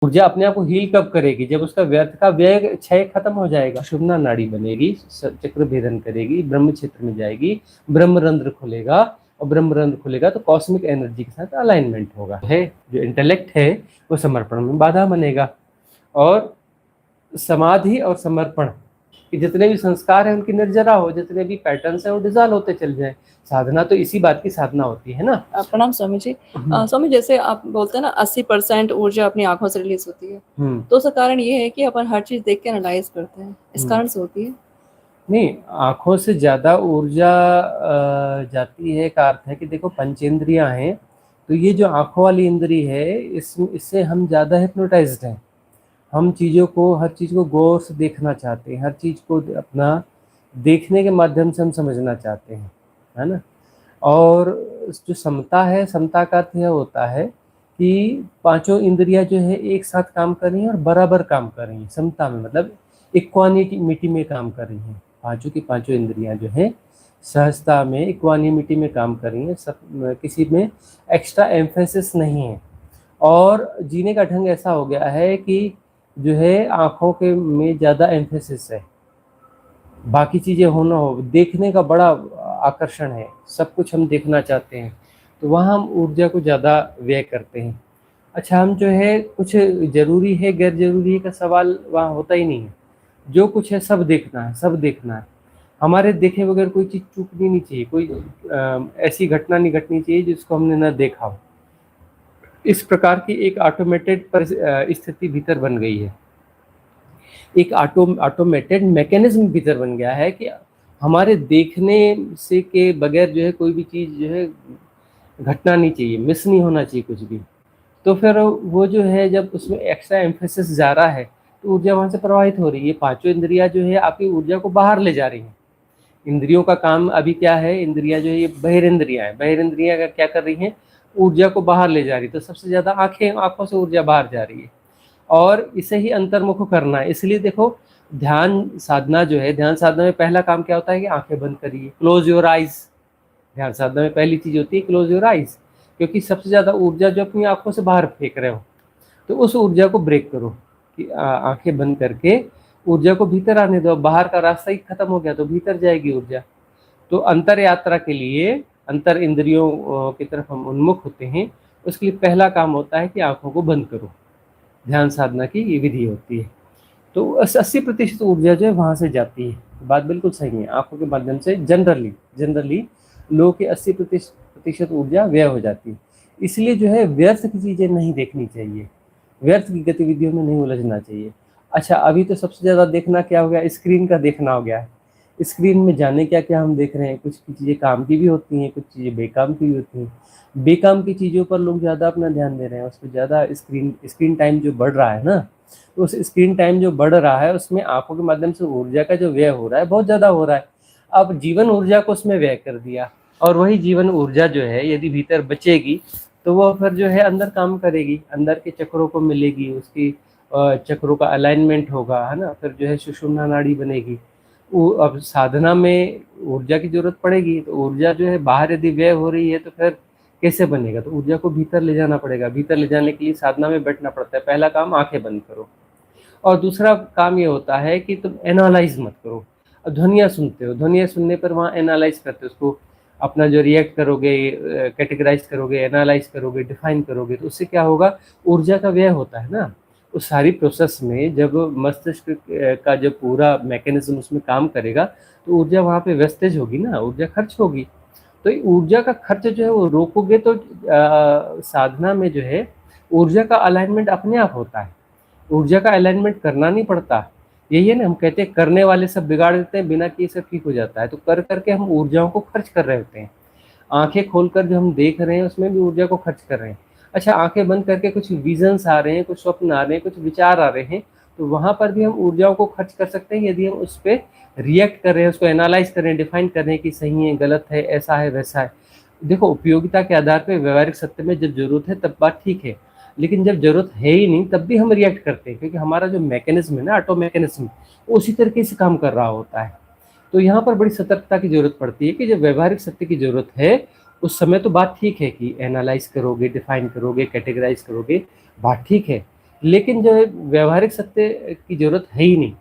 ऊर्जा अपने आप को हील कब करेगी? जब उसका व्यर्थ का व्यय क्षय खत्म हो जाएगा। सुषुम्ना नाड़ी बनेगी, चक्र भेदन करेगी, ब्रह्म क्षेत्र में जाएगी, ब्रह्मरंध्र खुलेगा, और ब्रह्मरंध्र खुलेगा तो कॉस्मिक एनर्जी के साथ अलाइनमेंट होगा। है जो इंटेलेक्ट है वो समर्पण में बाधा बनेगा, और समाधि और समर्पण कि जितने भी संस्कार हैं उनकी निर्जरा हो, जितने भी पैटर्न्स हैं वो डिजॉल्व होते चल जाए। साधना तो इसी बात की साधना होती है ना। प्रणाम स्वामी जी। स्वामी, जैसे आप बोलते हैं ना 80% ऊर्जा अपनी आंखों से रिलीज होती है, तो उसका कारण ये है कि अपन हर चीज देख के एनालाइज करते हैं, इस कारण से होती है? नहीं, आंखों से ज्यादा ऊर्जा जाती है का अर्थ है कि देखो पंचेंद्रियां हैं, तो ये जो आंखों वाली इंद्री है इससे हम ज्यादा हिप्नोटाइज्ड हैं। हम चीज़ों को, हर चीज़ को गौर से देखना चाहते हैं, हर चीज़ को अपना देखने के माध्यम से हम समझना चाहते हैं, है ना। और जो समता है, समता का अर्थ यह होता है कि पांचों इंद्रियां जो है एक साथ काम कर रही हैं और बराबर काम कर रही हैं समता में, मतलब इक्वानिटी में काम कर रही हैं। पांचों की पांचों इंद्रियां जो है सहजता में, इक्वानिमिटी में काम कर रही हैं, सब किसी में एक्स्ट्रा एम्फेसिस नहीं है। और जीने का ढंग ऐसा हो गया है कि जो है आँखों के में ज़्यादा एम्फेसिस है, बाकी चीज़ें होना हो, देखने का बड़ा आकर्षण है, सब कुछ हम देखना चाहते हैं, तो वहाँ हम ऊर्जा को ज़्यादा व्यय करते हैं। अच्छा, हम जो है कुछ ज़रूरी है गैर ज़रूरी है का सवाल वहाँ होता ही नहीं है, जो कुछ है सब देखना है, सब देखना है। हमारे देखे बगैर कोई चीज़ चूकनी नहीं चाहिए, कोई ऐसी घटना नहीं घटनी चाहिए जिसको हमने न देखा हो। इस प्रकार की एक ऑटोमेटेड स्थिति भीतर बन गई है, एक ऑटोमेटेड मैकेनिज्म भीतर बन गया है कि हमारे देखने से के बगैर जो है कोई भी चीज़ जो है घटना नहीं चाहिए, मिस नहीं होना चाहिए कुछ भी। तो फिर वो जो है जब उसमें एक्स्ट्रा एम्फेसिस जा रहा है तो ऊर्जा वहाँ से प्रवाहित हो रही है। पांचों इंद्रियां जो है आपकी ऊर्जा को बाहर ले जा रही हैं। इंद्रियों का काम अभी क्या है, इंद्रियां जो है ये बहिरेंद्रियां हैं, बहिरेंद्रियां का क्या कर रही हैं, ऊर्जा को बाहर ले जा रही है। तो सबसे ज़्यादा आँखों से ऊर्जा बाहर जा रही है, और इसे ही अंतर्मुख करना है। इसलिए देखो, ध्यान साधना जो है, ध्यान साधना में पहला काम क्या होता है कि आंखें बंद करिए, क्लोज योर आइज। ध्यान साधना में पहली चीज होती है क्लोज योर आइज, क्योंकि सबसे ज्यादा ऊर्जा जो अपनी आंखों से बाहर फेंक रहे हो, तो उस ऊर्जा को ब्रेक करो कि आंखें बंद करके ऊर्जा को भीतर आने दो। बाहर का रास्ता ही खत्म हो गया तो भीतर जाएगी ऊर्जा। तो अंतर यात्रा के लिए, अंतर इंद्रियों की तरफ हम उन्मुख होते हैं, उसके लिए पहला काम होता है कि आंखों को बंद करो। ध्यान साधना की ये विधि होती है। तो 80% ऊर्जा जो है वहाँ से जाती है। बात बिल्कुल सही है, आंखों के माध्यम से जनरली लोगों की 80% ऊर्जा व्यय हो जाती है। इसलिए जो है व्यर्थ की चीज़ें नहीं देखनी चाहिए, व्यर्थ की गतिविधियों में नहीं उलझना चाहिए। अच्छा, अभी तो सबसे ज़्यादा देखना क्या हो गया, स्क्रीन का देखना हो गया है। स्क्रीन में जाने क्या क्या हम देख रहे हैं, कुछ चीज़ें काम की भी होती हैं, कुछ चीज़ें बेकाम की भी होती हैं। बेकाम की चीज़ों पर लोग ज़्यादा अपना ध्यान दे रहे हैं, उस पर ज़्यादा स्क्रीन टाइम जो बढ़ रहा है ना, तो उस स्क्रीन टाइम जो बढ़ रहा है उसमें आंखों के माध्यम से ऊर्जा का जो व्यय हो रहा है बहुत ज़्यादा हो रहा है। अब जीवन ऊर्जा को उसमें व्यय कर दिया, और वही जीवन ऊर्जा जो है यदि भीतर बचेगी तो वह फिर जो है अंदर काम करेगी, अंदर के चक्रों को मिलेगी, उसकी चक्रों का अलाइनमेंट होगा, है ना। फिर जो है सुषुम्ना नाड़ी बनेगी। अब साधना में ऊर्जा की जरूरत पड़ेगी, तो ऊर्जा जो है बाहर यदि व्यय हो रही है तो फिर कैसे बनेगा, तो ऊर्जा को भीतर ले जाना पड़ेगा। भीतर ले जाने के लिए साधना में बैठना पड़ता है। पहला काम आंखें बंद करो, और दूसरा काम ये होता है कि तुम एनालाइज मत करो। अब ध्वनियाँ सुनते हो, ध्वनियाँ सुनने पर वहाँ एनालाइज करते हो, उसको अपना जो रिएक्ट करोगे, कैटेगराइज करोगे, एनालाइज करोगे, डिफाइन करोगे, तो उससे क्या होगा, ऊर्जा का व्यय होता है ना। उस सारी प्रोसेस में जब मस्तिष्क का जब पूरा मैकेनिज्म उसमें काम करेगा तो ऊर्जा वहाँ पे वेस्टेज होगी ना, ऊर्जा खर्च होगी। तो ऊर्जा का खर्च जो है वो रोकोगे तो साधना में जो है ऊर्जा का अलाइनमेंट अपने आप होता है। ऊर्जा का अलाइनमेंट करना नहीं पड़ता। यही है ना, हम कहते हैं करने वाले सब बिगाड़ देते हैं, बिना किए सब ठीक हो जाता है। तो कर करके हम ऊर्जाओं को खर्च कर रहे होते हैं। आंखें खोलकर जो हम देख रहे हैं उसमें भी ऊर्जा को खर्च कर रहे हैं। अच्छा, आंखें बंद करके कुछ विजन्स आ रहे हैं, कुछ स्वप्न आ रहे हैं, कुछ विचार आ रहे हैं, तो वहां पर भी हम ऊर्जाओं को खर्च कर सकते हैं यदि हम उस पर रिएक्ट कर रहे हैं, उसको एनालाइज कर रहे हैं, डिफाइन कर रहे हैं कि सही है, गलत है, ऐसा है, वैसा है। देखो, उपयोगिता के आधार पर व्यवहारिक सत्य में जब जरूरत है तब बात ठीक है, लेकिन जब जरूरत है ही नहीं तब भी हम रिएक्ट करते हैं, क्योंकि हमारा जो मैकेनिज्म है ना, ऑटो मैकेनिज्म, उसी तरीके से काम कर रहा होता है। तो यहाँ पर बड़ी सतर्कता की जरूरत पड़ती है कि जब व्यवहारिक सत्य की जरूरत है उस समय तो बात ठीक है कि एनालाइज करोगे, डिफाइन करोगे, कैटेगराइज करोगे, बात ठीक है। लेकिन जो है व्यवहारिक सत्य की जरूरत है ही नहीं।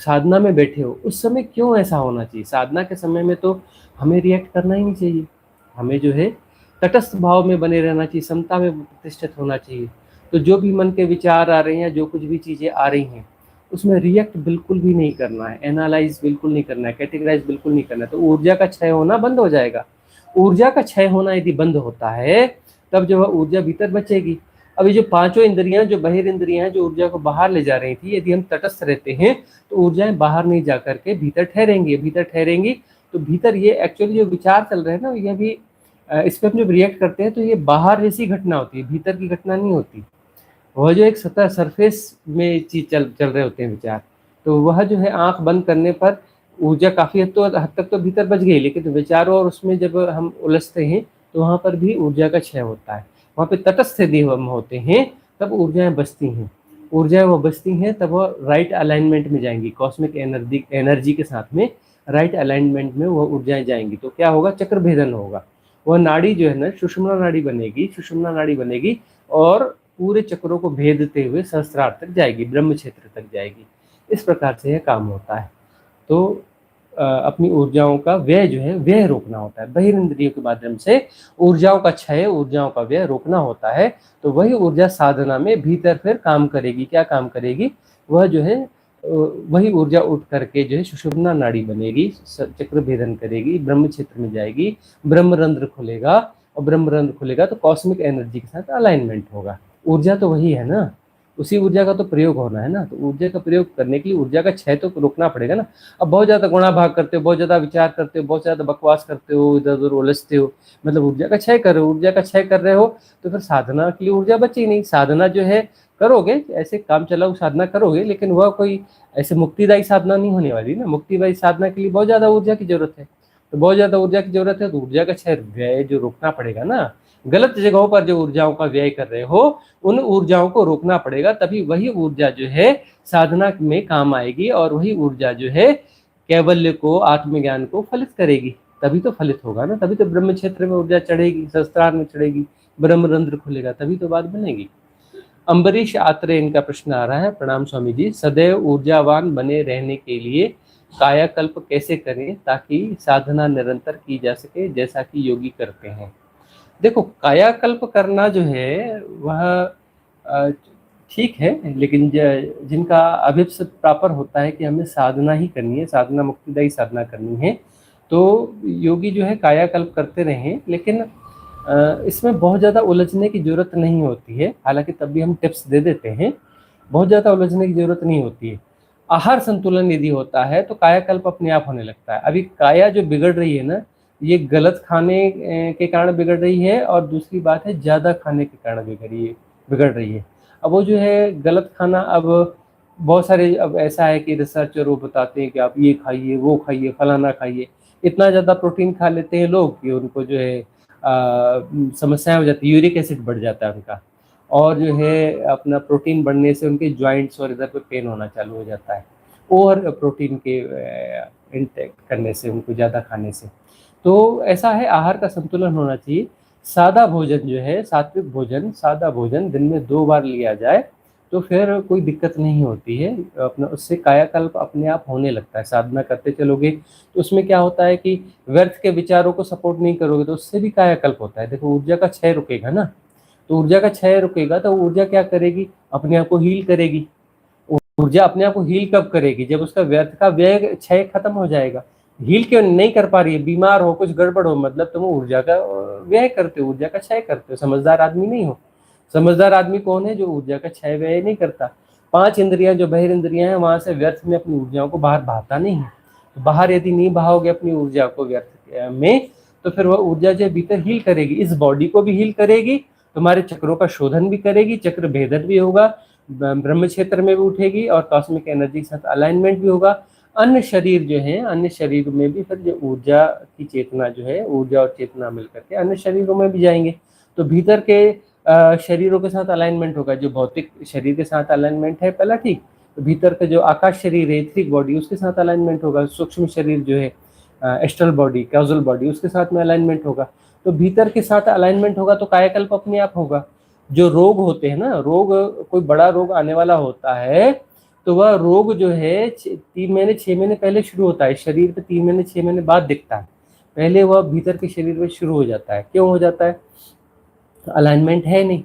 साधना में बैठे हो उस समय क्यों ऐसा होना चाहिए? साधना के समय में तो हमें रिएक्ट करना ही नहीं चाहिए, हमें जो है तटस्थ भाव में बने रहना चाहिए, समता में प्रतिष्ठित होना चाहिए। तो जो भी मन के विचार आ रहे हैं, जो कुछ भी चीज़ें आ रही हैं, उसमें रिएक्ट बिल्कुल भी नहीं करना है, एनालाइज बिल्कुल नहीं करना है, कैटेगराइज बिल्कुल नहीं करना है। तो ऊर्जा का क्षय होना बंद हो जाएगा। ऊर्जा का क्षय होना यदि बंद होता है तब जो है ऊर्जा भीतर बचेगी। अब ये जो पांचों इंद्रियां, जो बहिर इंद्रियां हैं, जो ऊर्जा को बाहर ले जा रही थी, यदि हम तटस्थ रहते हैं तो ऊर्जाएं बाहर नहीं जा करके भीतर ठहरेंगी। भीतर ठहरेंगी तो भीतर ये एक्चुअली जो विचार चल रहे हैं ना, ये भी इस पर हम जब रिएक्ट करते हैं तो ये बाहर जैसी घटना होती है, भीतर की घटना नहीं होती। वह जो एक सतह सरफेस में चीज चल रहे होते हैं विचार, तो वह जो है आंख बंद करने पर ऊर्जा काफी हद तक तो भीतर बच गई, लेकिन विचारों और उसमें जब हम उलझते हैं तो वहां पर भी ऊर्जा का क्षय होता है। वहां पे तटस्थ यदि हम होते हैं तब ऊर्जाएं बचती हैं। ऊर्जाएं वो बचती हैं तब वो राइट अलाइनमेंट में जाएंगी, कॉस्मिक एनर्जी के साथ में राइट अलाइनमेंट में वो ऊर्जाएं जाएंगी। तो क्या होगा? चक्र भेदन होगा। वह नाड़ी जो है ना, सुषुम्ना नाड़ी बनेगी, सुषुम्ना नाड़ी बनेगी और पूरे चक्रों को भेदते हुए सहस्त्रार तक जाएगी, ब्रह्म क्षेत्र तक जाएगी। इस प्रकार से यह काम होता है। तो अपनी ऊर्जाओं का व्यय जो है व्यय रोकना होता है, बहिर्इंद्रियों के माध्यम से ऊर्जाओं का क्षय, ऊर्जाओं का व्यय रोकना होता है। तो वही ऊर्जा साधना में भीतर फिर काम करेगी। क्या काम करेगी? वह जो है वही ऊर्जा उठ करके जो है सुषुम्ना नाड़ी बनेगी, चक्र भेदन करेगी, ब्रह्म क्षेत्र में जाएगी, ब्रह्मरंध्र खुलेगा, और ब्रह्मरंध्र खुलेगा तो कॉस्मिक एनर्जी के साथ अलाइनमेंट होगा। ऊर्जा तो वही है ना, उसी ऊर्जा का तो प्रयोग होना है ना। तो ऊर्जा का प्रयोग करने के लिए ऊर्जा का क्षय तो रोकना पड़ेगा ना। अब बहुत ज्यादा गुणा भाग करते हो, बहुत ज्यादा विचार करते हो, बहुत ज्यादा बकवास करते हो, इधर उधर उलझते हो, मतलब ऊर्जा का क्षय कर रहे हो। ऊर्जा का क्षय कर रहे हो तो फिर साधना के लिए ऊर्जा बची नहीं। साधना जो है करोगे, ऐसे काम चलाओ साधना करोगे, लेकिन वह कोई ऐसे मुक्तिदायी साधना नहीं होने वाली ना। मुक्तिदायी साधना के लिए बहुत ज्यादा ऊर्जा की जरूरत है। तो बहुत ज्यादा ऊर्जा की जरूरत है तो ऊर्जा का क्षय व्यय जो रोकना पड़ेगा ना। गलत जगहों पर जो ऊर्जाओं का व्यय कर रहे हो उन ऊर्जाओं को रोकना पड़ेगा, तभी वही ऊर्जा जो है साधना में काम आएगी, और वही ऊर्जा जो है कैवल्य को, आत्मज्ञान को फलित करेगी। तभी तो फलित होगा ना, तभी तो ब्रह्म क्षेत्र में ऊर्जा चढ़ेगी, सहस्त्रार में चढ़ेगी, ब्रह्मरंध्र खुलेगा, तभी तो बात बनेगी। अम्बरीश आत्रे इनका प्रश्न आ रहा है। प्रणाम स्वामी जी, सदैव ऊर्जावान बने रहने के लिए कायाकल्प कैसे करें ताकि साधना निरंतर की जा सके जैसा कि योगी करते हैं? देखो, कायाकल्प करना जो है वह ठीक है, लेकिन जिनका अभिप्सित प्रॉपर होता है कि हमें साधना ही करनी है, साधना मुक्तिदायी साधना करनी है, तो योगी जो है कायाकल्प करते रहें, लेकिन इसमें बहुत ज़्यादा उलझने की जरूरत नहीं होती है। हालांकि तब भी हम टिप्स दे देते हैं, बहुत ज़्यादा उलझने की जरूरत नहीं होती है। आहार संतुलन यदि होता है तो कायाकल्प अपने आप होने लगता है। अभी काया जो बिगड़ रही है ना, ये गलत खाने के कारण बिगड़ रही है, और दूसरी बात है ज़्यादा खाने के कारण बिगड़ रही है। अब वो जो है गलत खाना, अब बहुत सारे, अब ऐसा है कि रिसर्चर वो बताते हैं कि आप ये खाइए, वो खाइए, फलाना खाइए। इतना ज़्यादा प्रोटीन खा लेते हैं लोग कि उनको जो है समस्याएं हो जाती है, यूरिक एसिड बढ़ जाता है उनका, और जो है अपना प्रोटीन बढ़ने से उनके जॉइंट्स और इधर पे पेन होना चालू हो जाता है, और प्रोटीन के इंटेक करने से, उनको ज़्यादा खाने से। तो ऐसा है, आहार का संतुलन होना चाहिए। सादा भोजन जो है, सात्विक भोजन, सादा भोजन दिन में 2 बार लिया जाए तो फिर कोई दिक्कत नहीं होती है। अपना उससे कायाकल्प अपने आप होने लगता है। साधना करते चलोगे तो उसमें क्या होता है कि व्यर्थ के विचारों को सपोर्ट नहीं करोगे तो उससे भी कायाकल्प होता है। देखो, ऊर्जा का क्षय रुकेगा ना, तो ऊर्जा का क्षय रुकेगा तो ऊर्जा क्या करेगी? अपने आप को हील करेगी। ऊर्जा अपने आप को हील कब करेगी? जब उसका व्यर्थ का व्यय, क्षय खत्म हो जाएगा। हील क्यों नहीं कर पा रही है? बीमार हो, कुछ गड़बड़ हो, मतलब तुम ऊर्जा का व्यय करते हो, ऊर्जा का क्षय करते हो। समझदार आदमी नहीं हो। समझदार आदमी कौन है? जो ऊर्जा का क्षय व्यय नहीं करता। 5 इंद्रियां जो बहिर इंद्रियां हैं, वहां से व्यर्थ में अपनी ऊर्जाओं को बाहर बहाता नहीं है। तो बाहर यदि नहीं बहाओगे अपनी ऊर्जा को व्यर्थ में, तो फिर वह ऊर्जा जो भीतर हील करेगी, इस बॉडी को भी हील करेगी, तुम्हारे चक्रों का शोधन भी करेगी, चक्र भेदन भी होगा, ब्रह्म क्षेत्र में भी उठेगी, और कॉस्मिक एनर्जी के साथ अलाइनमेंट भी होगा। अन्य शरीर जो है, अन्य शरीर में भी फिर जो ऊर्जा की चेतना जो है, ऊर्जा और चेतना मिलकर के अन्य शरीरों में भी जाएंगे। तो भीतर के शरीरों के साथ अलाइनमेंट होगा। जो भौतिक शरीर के साथ अलाइनमेंट है पहला, ठीक, तो भीतर का जो आकाश शरीर है, एथरिक बॉडी, उसके साथ अलाइनमेंट होगा। सूक्ष्म शरीर जो है, एस्ट्रल बॉडी, कैजुअल बॉडी, उसके साथ में अलाइनमेंट होगा। तो भीतर के साथ अलाइनमेंट होगा तो कायाकल्प अपने आप होगा। जो रोग होते हैं ना, रोग, कोई बड़ा रोग आने वाला होता है तो वह रोग जो है 3 महीने 6 महीने पहले शुरू होता है, शरीर पे 3 महीने 6 महीने बाद दिखता है, पहले वह भीतर के शरीर में शुरू हो जाता है। क्यों हो जाता है? अलाइनमेंट है नहीं।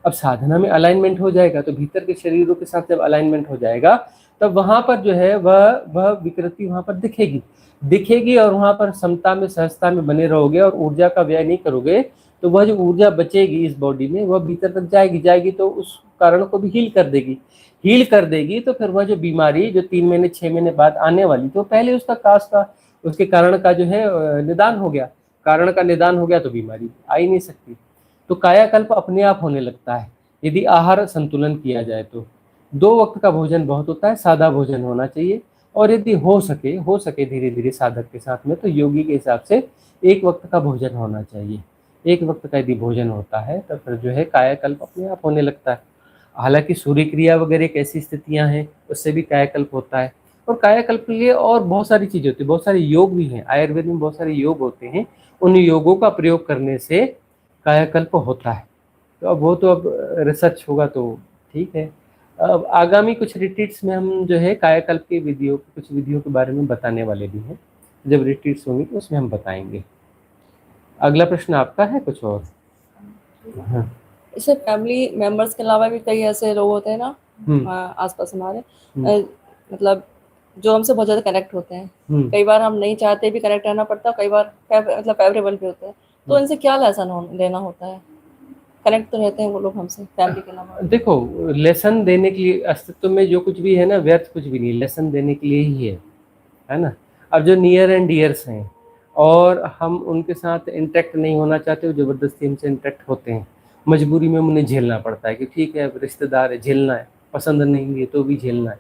अब साधना में अलाइनमेंट हो जाएगा तो भीतर के शरीरों के साथ जब अलाइनमेंट हो जाएगा तब वहां पर जो है वह विकृति वहां पर दिखेगी और वहां पर समता में सहजता में बने रहोगे और ऊर्जा का व्यय नहीं करोगे तो वह जो ऊर्जा बचेगी इस बॉडी में वह भीतर तक जाएगी तो उस कारण को भी हील कर देगी। तो फिर वह जो बीमारी जो 3 महीने 6 महीने बाद आने वाली तो पहले उसका कास का उसके कारण का जो है निदान हो गया, कारण का निदान हो गया तो बीमारी आ ही नहीं सकती। तो कायाकल्प अपने आप होने लगता है यदि आहार संतुलन किया जाए तो। 2 वक्त का भोजन बहुत होता है, सादा भोजन होना चाहिए, और यदि हो सके धीरे धीरे साधक के साथ में तो योगी के हिसाब से 1 वक्त का भोजन होना चाहिए। 1 वक्त का यदि भोजन होता है तो फिर जो है कायाकल्प अपने आप होने लगता है। हालांकि सूर्य क्रिया वगैरह एक ऐसी स्थितियां हैं उससे भी कायाकल्प होता है, और कायाकल्प के लिए और बहुत सारी चीजें होती है, बहुत सारे योग भी हैं, आयुर्वेद में बहुत सारे योग होते हैं, उन योगों का प्रयोग करने से कायाकल्प होता है। तो अब वो तो अब रिसर्च होगा तो ठीक है। अब आगामी कुछ रिट्रीट्स में हम जो है कायाकल्प की कुछ विधियों के बारे में बताने वाले भी हैं, जब रिट्रीट्स होंगी तो उसमें हम बताएंगे। अगला प्रश्न आपका है कुछ और? हाँ। इससे फैमिली मेंबर्स के अलावा भी कई ऐसे लोग होते हैं ना आसपास हमारे, मतलब जो हमसे बहुत ज़्यादा कनेक्ट होते हैं। कई बार हम नहीं चाहते भी कनेक्ट रहना पड़ता है, कई बार मतलब फेवरेबल भी होते हैं। तो इनसे क्या लेसन लेना होता है? कनेक्ट तो रहते हैं वो लोग हमसे फैमिली के अलावा। देखो, लेसन देने के लिए अस्तित्व में जो कुछ भी है ना व्यर्थ कुछ भी नहीं, लेसन देने के लिए ही है ना। अब जो नियर एंड डियर्स हैं और हम उनके साथ इंटरेक्ट नहीं होना चाहते, वो जबरदस्ती हमसे इंटरेक्ट होते हैं, मजबूरी में उन्हें झेलना पड़ता है कि ठीक है अब रिश्तेदार है, झेलना है, पसंद नहीं है तो भी झेलना है,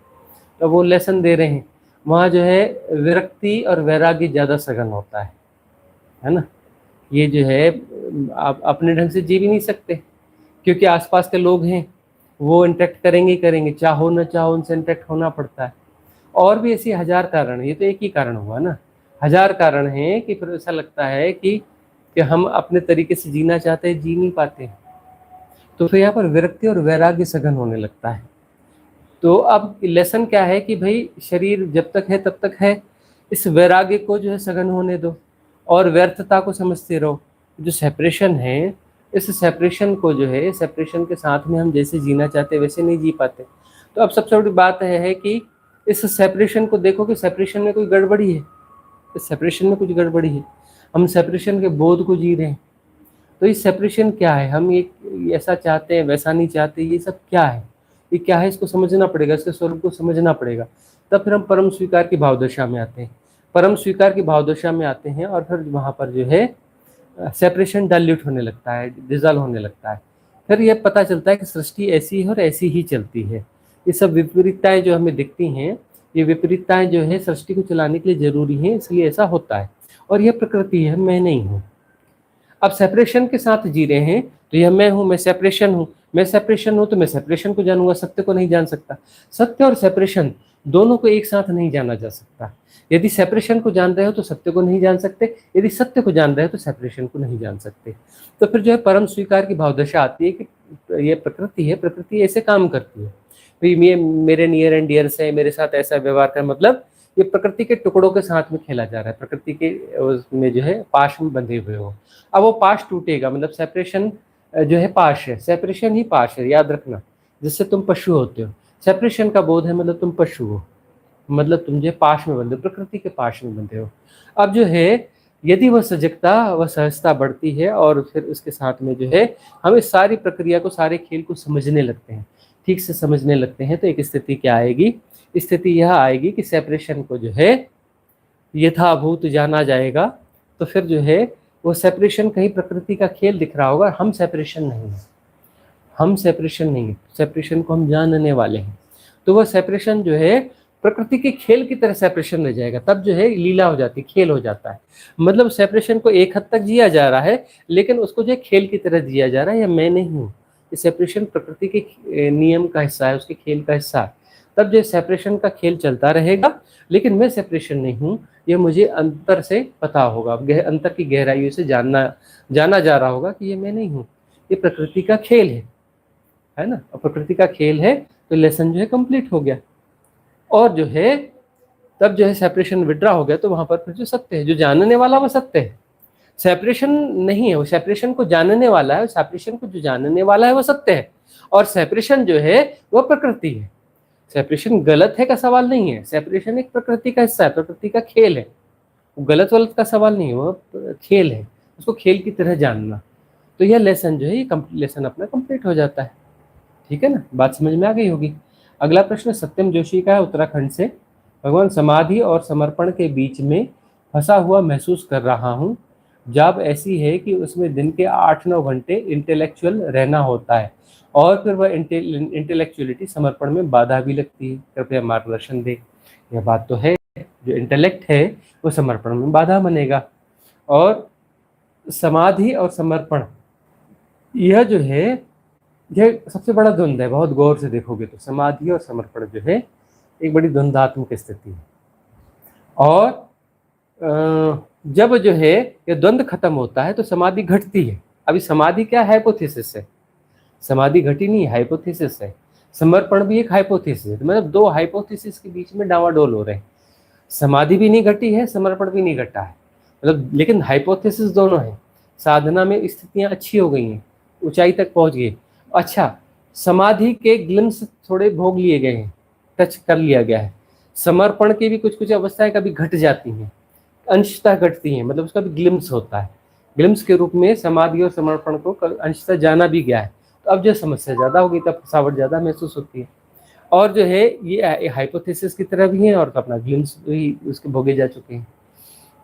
तो वो लेसन दे रहे हैं। वहाँ जो है विरक्ति और वैराग्य ज़्यादा सघन होता है ना। ये जो है आप अपने ढंग से जी भी नहीं सकते क्योंकि आसपास के लोग हैं, वो इंटरेक्ट करेंगे, चाहो न चाहो उनसे इंटरेक्ट होना पड़ता है। और भी ऐसी 1000 कारण, ये तो एक ही कारण हुआ ना, 1000 कारण हैं कि फिर ऐसा लगता है कि हम अपने तरीके से जीना चाहते हैं, जी नहीं पाते, तो फिर यहाँ पर विरक्ति और वैराग्य सघन होने लगता है। तो अब लेसन क्या है कि भाई शरीर जब तक है तब तक है, इस वैराग्य को जो है सघन होने दो और व्यर्थता को समझते रहो। जो सेपरेशन है, इस सेपरेशन को जो है, सेपरेशन के साथ में हम जैसे जीना चाहते वैसे नहीं जी पाते। तो अब सबसे बड़ी बात है कि इस सेपरेशन को देखो कि सेपरेशन में कोई गड़बड़ी है, इस सेपरेशन में कुछ गड़बड़ी है, हम सेपरेशन के बोध को जी रहे हैं। तो ये सेपरेशन क्या है, हम ये ऐसा चाहते हैं वैसा नहीं चाहते, ये सब क्या है, ये क्या है, इसको समझना पड़ेगा, इसके स्वरूप को समझना पड़ेगा। तब फिर हम परम स्वीकार की भावदशा में आते हैं, परम स्वीकार की भावदशा में आते हैं और फिर वहाँ पर जो है सेपरेशन डाइल्यूट होने लगता है, डिजॉल्व होने लगता है। फिर यह पता चलता है कि सृष्टि ऐसी है और ऐसी ही चलती है। ये सब विपरीतताएं जो हमें दिखती हैं, ये विपरीतताएं जो है सृष्टि को चलाने के लिए जरूरी हैं, इसलिए ऐसा होता है, और यह प्रकृति है, मैं नहीं हूँ। अब सेपरेशन के साथ जी रहे हैं तो यह मैं हूँ, मैं सेपरेशन हूँ, मैं सेपरेशन हूँ तो मैं सेपरेशन को जानूंगा, सत्य को नहीं जान सकता। सत्य और सेपरेशन दोनों को एक साथ नहीं जाना जा सकता। यदि सेपरेशन को जान रहे हो तो सत्य को नहीं जान सकते, यदि सत्य को जान रहे हो तो सेपरेशन को नहीं जान सकते। तो फिर जो है परम स्वीकार की भावदशा आती है कि ये प्रकृति है, प्रकृति ऐसे काम करती है, भाई ये मेरे नियर एंड डियर्स है, मेरे साथ ऐसा व्यवहार कर, मतलब ये प्रकृति के टुकड़ों के साथ में खेला जा रहा है, प्रकृति के उसमें जो है पाश में बंधे हुए हो। अब वो पाश टूटेगा, मतलब सेपरेशन जो है पाश है, सेपरेशन ही पाश है, याद रखना। जिससे तुम पशु होते हो, सेपरेशन का बोध है मतलब तुम पशु हो, मतलब तुम जो पाश में बंधे हो, प्रकृति के पाश में बंधे हो। अब जो है यदि वह सजगता, वह सहजता बढ़ती है और फिर उसके साथ में जो है हम इस सारी प्रक्रिया को, सारे खेल को समझने लगते हैं, ठीक से समझने लगते हैं, तो एक स्थिति क्या आएगी, स्थिति यह आएगी कि सेपरेशन को जो है यथाभूत जाना जाएगा। तो फिर जो है वो सेपरेशन कहीं प्रकृति का खेल दिख रहा होगा, हम सेपरेशन नहीं है, हम सेपरेशन नहीं है, सेपरेशन को हम जानने वाले हैं। तो वह सेपरेशन जो है प्रकृति के खेल की तरह सेपरेशन रह जाएगा, तब जो है लीला हो जाती है, खेल हो जाता है। मतलब सेपरेशन को एक हद तक जिया जा रहा है लेकिन उसको जो है खेल की तरह जिया जा रहा है, या मैं नहीं हूँ, ये सेपरेशन प्रकृति के नियम का हिस्सा है, उसके खेल का हिस्सा है। तब जो सेपरेशन का खेल चलता रहेगा लेकिन मैं सेपरेशन नहीं हूँ, ये मुझे अंतर से पता होगा, अंतर की गहराइयों से जाना जा रहा होगा कि ये मैं नहीं हूँ, ये प्रकृति का खेल है। है ना, और प्रकृति का खेल है, तो लेसन जो है कंप्लीट हो गया। और जो है तब जो है सेपरेशन विड्रा हो गया, तो वहां पर फिर जो सत्य है, जो जानने वाला वो सत्य है, सेपरेशन नहीं है, वो सेपरेशन को जानने वाला है, सेपरेशन को जो जानने वाला है वो सत्य है, और सेपरेशन जो है वो प्रकृति है। सेपरेशन गलत है का सवाल नहीं है, सेपरेशन एक प्रकृति का हिस्सा है, प्रकृति का खेल है, वो गलत वलत का सवाल नहीं है, वो खेल है, उसको खेल की तरह जानना। तो यह लेसन जो है, ये लेसन अपना कंप्लीट हो जाता है। ठीक है ना, बात समझ में आ गई होगी। अगला प्रश्न सत्यम जोशी का है, उत्तराखंड से। भगवान, समाधि और समर्पण के बीच में फंसा हुआ महसूस कर रहा हूँ। जॉब ऐसी है कि उसमें दिन के 8-9 घंटे इंटेलेक्चुअल रहना होता है, और फिर वह इंटेलेक्चुअलिटी समर्पण में बाधा भी लगती है। कृपया मार्गदर्शन दे। यह बात तो है, जो इंटेलेक्ट है वो समर्पण में बाधा बनेगा। और समाधि और समर्पण, यह जो है, यह सबसे बड़ा द्वंद्व है। बहुत गौर से देखोगे तो समाधि और समर्पण जो है एक बड़ी द्वंद्वात्मक स्थिति है। और जब जो है ये द्वंद्व खत्म होता है तो समाधि घटती है। अभी समाधि क्या है? हाइपोथेसिस है। समाधि घटी नहीं, हाइपोथेसिस है। समर्पण भी एक हाइपोथेसिस है। मतलब दो हाइपोथेसिस के बीच में डावाडोल हो रहे हैं। समाधि भी नहीं घटी है, समर्पण भी नहीं घटा है, मतलब, लेकिन हाइपोथेसिस दोनों है। साधना में स्थितियां अच्छी हो गई हैं, ऊंचाई तक पहुंच गई। अच्छा, समाधि के ग्लिम्स थोड़े भोग लिए गए हैं, टच कर लिया गया है। समर्पण की भी कुछ कुछ अवस्थाएं कभी घट जाती हैं, अंशतः घटती हैं, मतलब उसका भी ग्लिम्स होता है। ग्लिम्स के रूप में समाधि और समर्पण को अंशतः जाना भी गया है। तो अब जो समस्या ज्यादा होगी तब फसावट ज्यादा महसूस होती है। और जो है ये हाइपोथेसिस की तरह भी है, और अपना ग्लिम्स भी उसके भोगे जा चुके हैं।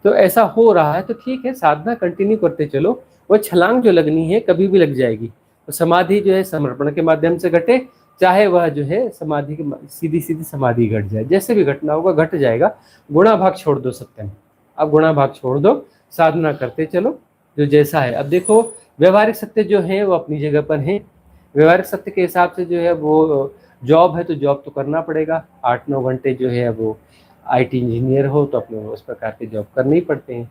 तो ऐसा हो रहा है तो ठीक है, साधना कंटिन्यू करते चलो। वो छलांग जो लगनी है कभी भी लग जाएगी। तो समाधि जो है समर्पण के माध्यम से घटे, चाहे वह जो है समाधि की सीधी सीधी समाधि घट जाए, जैसे भी घटना होगा घट जाएगा। गुणा भाग छोड़ दो सत्य में, अब गुणा भाग छोड़ दो, साधना करते चलो जो जैसा है। अब देखो, व्यवहारिक सत्य जो है वो अपनी जगह पर है। व्यवहारिक सत्य के हिसाब से जो है वो जॉब है तो जॉब तो करना पड़ेगा। 8-9 घंटे जो है वो आईटी इंजीनियर हो तो अपने उस प्रकार के जॉब करने ही पड़ते हैं।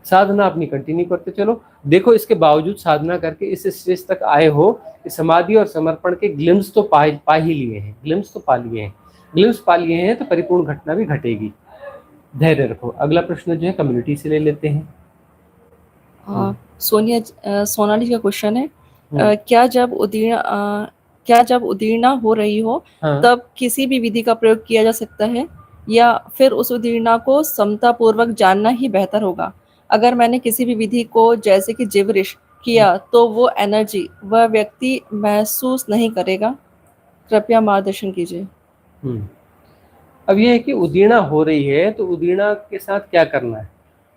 साधना अपनी कंटिन्यू करते चलो। देखो, इसके बावजूद साधना करके इस स्टेज तक आए हो कि समाधि और समर्पण के ग्लिम्स तो पा ही लिए हैं, ग्लिम्स तो पा लिए हैं। ग्लिम्स पा लिए हैं तो परिपूर्ण घटना भी घटेगी। धैर्य रखो। अगला प्रश्न जो है कम्युनिटी से ले लेते हैं। सोनाली का क्वेश्चन है, क्या जब उदीर्णा हो रही हो हाँ। तब किसी भी विधि का प्रयोग किया जा सकता है, या फिर उस उदीर्णा को समतापूर्वक जानना ही बेहतर होगा? अगर मैंने किसी भी विधि को जैसे कि जिब्रिश किया तो वो एनर्जी वह व्यक्ति महसूस नहीं करेगा। कृपया मार्गदर्शन कीजिए। अब ये है कि उदीर्णा हो रही है तो उदीर्णा के साथ क्या करना है?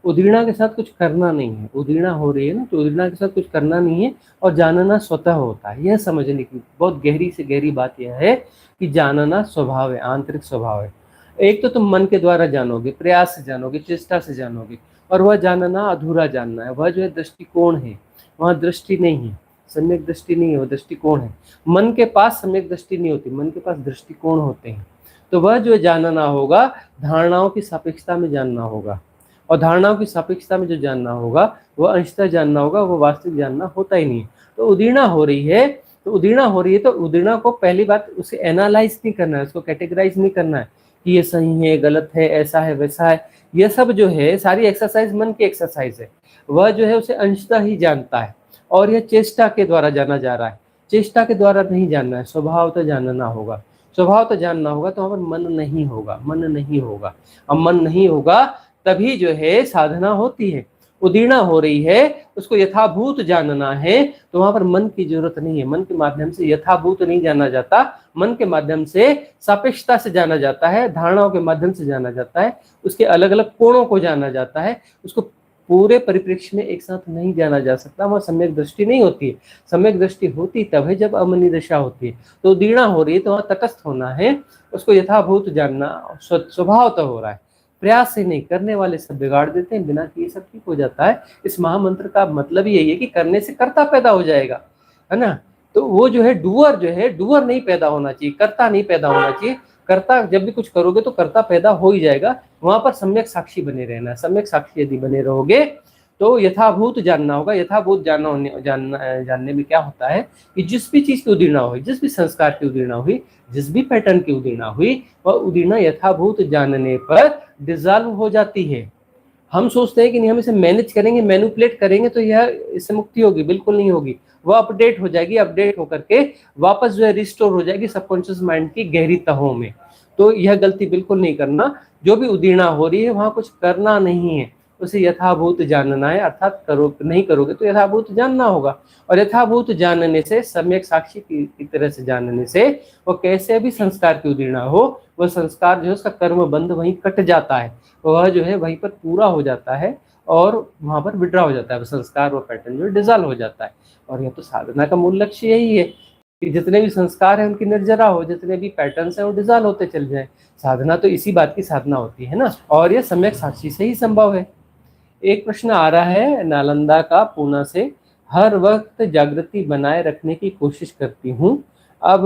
उदीर्णा के साथ कुछ करना नहीं है। उदीर्णा हो रही है ना, तो उदीर्णा के साथ कुछ करना नहीं है, और जानना स्वतः होता है। यह समझने की बहुत गहरी से गहरी बात यह है कि जानना स्वभाव है, आंतरिक स्वभाव है। एक तो तुम मन के द्वारा जानोगे, प्रयास से जानोगे, चेष्टा से जानोगे, और वह जानना अधूरा जानना है। वह जो है दृष्टिकोण है, वहाँ दृष्टि नहीं है, सम्यक दृष्टि नहीं है, वह दृष्टिकोण है। मन के पास सम्यक दृष्टि नहीं होती, मन के पास दृष्टिकोण होते हैं। तो वह जो जानना होगा, धारणाओं की सापेक्षता में जानना होगा, और धारणाओं की सापेक्षता में जो जानना होगा वह अंशतः जानना होगा, वो वास्तविक जानना होता ही नहीं। तो उदीर्णा हो रही है तो उदीर्णा को पहली बात उसे एनालाइज नहीं करना है, उसको कैटेगराइज नहीं करना है कि ये सही है, गलत है, ऐसा है, वैसा है। ये सब जो है सारी एक्सरसाइज मन की एक्सरसाइज है। वह जो है उसे अंशतः ही जानता है, और यह चेष्टा के द्वारा जाना जा रहा है। चेष्टा के द्वारा नहीं जानना है, स्वभाव तो जानना होगा। स्वभाव तो जानना होगा, तो वहां पर मन नहीं होगा, मन नहीं होगा। अब मन नहीं होगा तभी जो है साधना होती है। उदीर्णा हो रही है, उसको यथाभूत जानना है, तो वहां पर मन की जरूरत नहीं है। मन के माध्यम से यथाभूत नहीं जाना जाता, मन के माध्यम से सापेक्षता से जाना जाता है, धारणाओं के माध्यम से जाना जाता है, उसके अलग अलग कोणों को जाना जाता है। उसको पूरे परिप्रेक्ष्य में एक साथ नहीं जाना जा सकता, वहां सम्यक दृष्टि नहीं होती है। सम्यक दृष्टि होती तब है जब अमनी दशा होती है। तो उदीर्णा हो रही है तो वहां तटस्थ होना है, उसको यथाभूत जानना स्वभाव तो हो रहा है। प्रयास से नहीं, करने वाले सब बिगाड़ देते हैं, बिना किए सब ठीक हो जाता है। इस महामंत्र का मतलब यही है कि करने से कर्ता पैदा हो जाएगा, है ना। तो वो जो है डूअर नहीं पैदा होना चाहिए, कर्ता नहीं पैदा होना चाहिए। कर्ता जब भी कुछ करोगे तो कर्ता पैदा हो ही जाएगा। वहां पर सम्यक साक्षी बने रहना है। सम्यक साक्षी यदि बने रहोगे तो यथाभूत जानना होगा। यथाभूत जानने में क्या होता है कि जिस भी चीज की उदीर्णा हुई, जिस भी संस्कार की उदीर्णा हुई, जिस भी पैटर्न की उदीर्णा हुई, वह उदीर्णा यथाभूत जानने पर डिजॉल्व हो जाती है। हम सोचते हैं कि नहीं, हम इसे मैनेज करेंगे, मैनिपुलेट करेंगे तो यह इससे मुक्ति होगी, बिल्कुल नहीं होगी। वह अपडेट हो जाएगी, अपडेट होकर के वापस जो है रिस्टोर हो जाएगी सबकॉन्शियस माइंड की गहरी तहों में। तो यह गलती बिल्कुल नहीं करना। जो भी उदीर्णा हो रही है वहां कुछ करना नहीं है, उसे यथाभूत जानना है। अर्थात नहीं करोगे तो यथाभूत जानना होगा। और यथाभूत जानने से, सम्यक साक्षी की तरह से जानने से, वो कैसे भी संस्कार की उदीर्णा हो, वह संस्कार जो है उसका कर्म बंध वहीं कट जाता है, वह जो है वहीं पर पूरा हो जाता है और वहां पर विड्रॉ हो जाता है, संस्कार व पैटर्न जो डिजॉल्व हो जाता है। और यह तो साधना का मूल लक्ष्य यही है कि जितने भी संस्कार हैं उनकी निर्जरा हो, जितने भी पैटर्न्स हैं वो डिजॉल्व होते चल जाए। साधना तो इसी बात की साधना होती है ना, और यह सम्यक साक्षी से ही संभव है। एक प्रश्न आ रहा है नालंदा का, पूना से, हर वक्त जागृति बनाए रखने की कोशिश करती हूँ, अब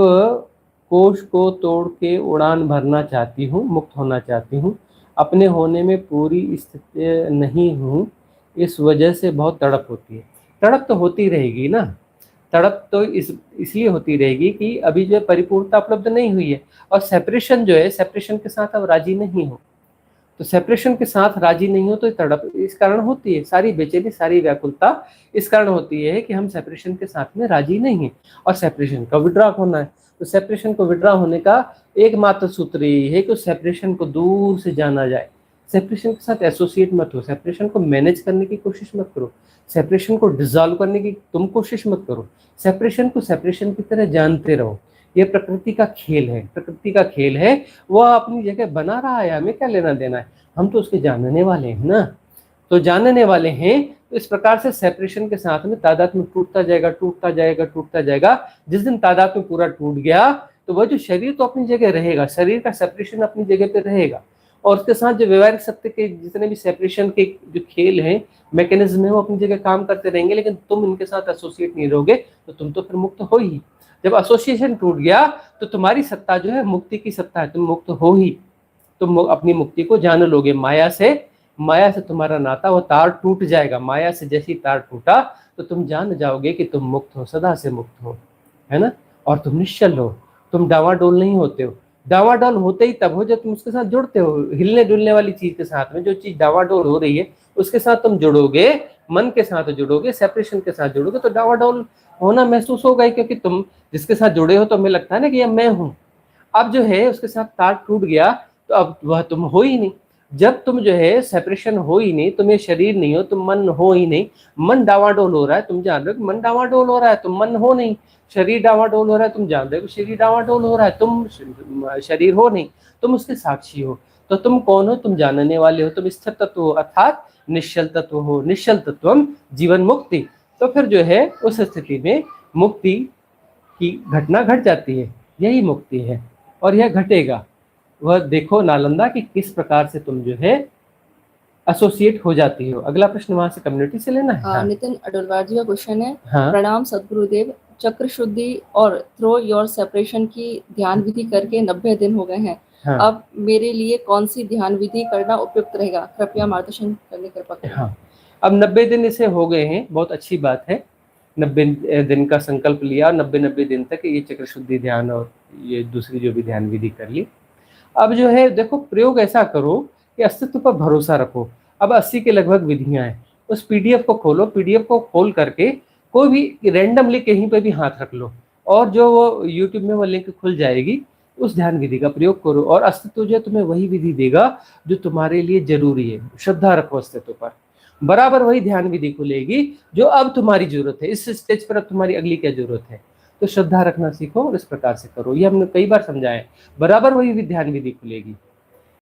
कोश को तोड़ के उड़ान भरना चाहती हूँ, मुक्त होना चाहती हूँ, अपने होने में पूरी स्थिति नहीं हूँ, इस वजह से बहुत तड़प होती है। तड़प तो होती रहेगी ना, तड़प तो इसलिए होती रहेगी कि अभी जो परिपूर्णता उपलब्ध नहीं हुई है, और सेपरेशन जो है, सेपरेशन के साथ अब राजी नहीं हो, तो सेपरेशन के साथ राजी नहीं हो तो तड़प इस कारण होती है। सारी बेचैनी, सारी व्याकुलता इस कारण होती है कि हम सेपरेशन के साथ में राजी नहीं है, और सेपरेशन का विड्रॉ होना है। तो सेपरेशन को विड्रॉ होने का एकमात्र सूत्र यही है कि उस सेपरेशन को दूर से जाना जाए। सेपरेशन के साथ एसोसिएट मत हो, सेपरेशन को मैनेज करने की कोशिश मत करो, सेपरेशन को डिसॉल्व करने की तुम कोशिश मत करो। सेपरेशन को सेपरेशन की तरह जानते रहो। ये प्रकृति का खेल है, प्रकृति का खेल है, वह अपनी जगह बना रहा है, हमें क्या लेना देना है, हम तो उसके जानने वाले हैं ना। तो जानने वाले हैं, तो इस प्रकार से सेपरेशन के साथ में तादाद में टूटता जाएगा, टूटता जाएगा, टूटता जाएगा। जिस दिन तादाद में पूरा टूट गया तो वह जो शरीर तो अपनी जगह रहेगा, शरीर का सेपरेशन अपनी जगह पे रहेगा, और उसके साथ जो व्यवहारिक सत्य के जितने भी सेपरेशन के जो खेल हैं, मैकेनिज्म है, वो अपनी जगह काम करते रहेंगे, लेकिन तुम इनके साथ एसोसिएट नहीं रहोगे तो तुम तो फिर मुक्त हो ही। जब एसोसिएशन टूट गया तो तुम्हारी सत्ता जो है मुक्ति की सत्ता है, तुम मुक्त हो ही। तुम अपनी मुक्ति को जान लोगे। माया से तुम्हारा नाता, वो तार टूट जाएगा। माया से जैसी तार टूटा तो तुम जान जाओगे कि तुम मुक्त हो, सदा से मुक्त हो, है ना। और तुम निश्चल हो, तुम डावाडोल नहीं होते हो। डावाडोल होते ही तब हो जब तुम उसके साथ जुड़ते हो, हिलने डुलने वाली चीज के साथ में। जो चीज डावाडोल हो रही है उसके साथ तुम जुड़ोगे, मन के साथ जुड़ोगे, सेपरेशन के साथ जुड़ोगे, तो डावाडोल होना महसूस होगा ही, क्योंकि तुम जिसके साथ जुड़े हो तो हमें लगता है ना कि ये मैं हूँ। अब जो है उसके साथ तार टूट गया तो अब वह तुम हो ही नहीं। जब तुम जो है सेपरेशन हो ही नहीं, तुम ये शरीर नहीं हो, तुम मन हो ही नहीं। मन डावाडोल हो रहा है, तुम जान रहे हो कि मन डावाडोल हो रहा है, तुम मन हो नहीं। शरीर डावाडोल हो रहा है, तुम जान रहे हो कि शरीर डावाडोल हो रहा है, तुम शरीर हो नहीं, तुम उसके साक्षी हो। तो तुम कौन हो? तुम जानने वाले हो, तुम स्थिर तत्व हो, अर्थात निश्चल तत्व हो। निश्चल तत्वम जीवन मुक्ति। तो फिर जो है उस स्थिति में मुक्ति की घटना घट जाती है, यही मुक्ति है, और यह घटेगा। वह देखो नालंदा कि किस प्रकार से तुम जो है एसोसिएट हो जाती हो। अगला प्रश्न वहां से कम्युनिटी से लेना है। हाँ। नितिन अडोलवार जी का क्वेश्चन है, हाँ। प्रणाम सदगुरुदेव, चक्र शुद्धि और थ्रो योर सेपरेशन की ध्यान विधि करके 90 दिन हो गए हैं। हाँ। अब मेरे लिए कौन सी ध्यान विधि करना उपयुक्त रहेगा? कृपया मार्गदर्शन करने कृपा करें। हाँ, अब 90 दिन इसे हो गए हैं, बहुत अच्छी बात है। 90 दिन का संकल्प लिया, 90 दिन तक ये चक्र शुद्धि ध्यान और ये दूसरी जो भी ध्यान विधि कर ली। अब जो है देखो, प्रयोग ऐसा करो कि अस्तित्व पर भरोसा रखो। अब 80 के लगभग विधियां हैं, उस पीडीएफ को खोलो, पीडीएफ को खोल करके कोई भी रैंडमली कहीं पे भी हाथ रख लो, और जो वो यूट्यूब में वो लिंक खुल जाएगी, उस ध्यान विधि का प्रयोग करो, और अस्तित्व जो है तुम्हें वही विधि देगा जो तुम्हारे लिए जरूरी है। श्रद्धा रखो अस्तित्व पर, बराबर वही ध्यान विधि खुलेगी जो अब तुम्हारी जरूरत है। इस स्टेज पर अब तुम्हारी अगली क्या जरूरत है, तो श्रद्धा रखना सीखो और इस प्रकार से करो। ये हमने कई बार समझाया है, बराबर वही ध्यान विधि खुलेगी।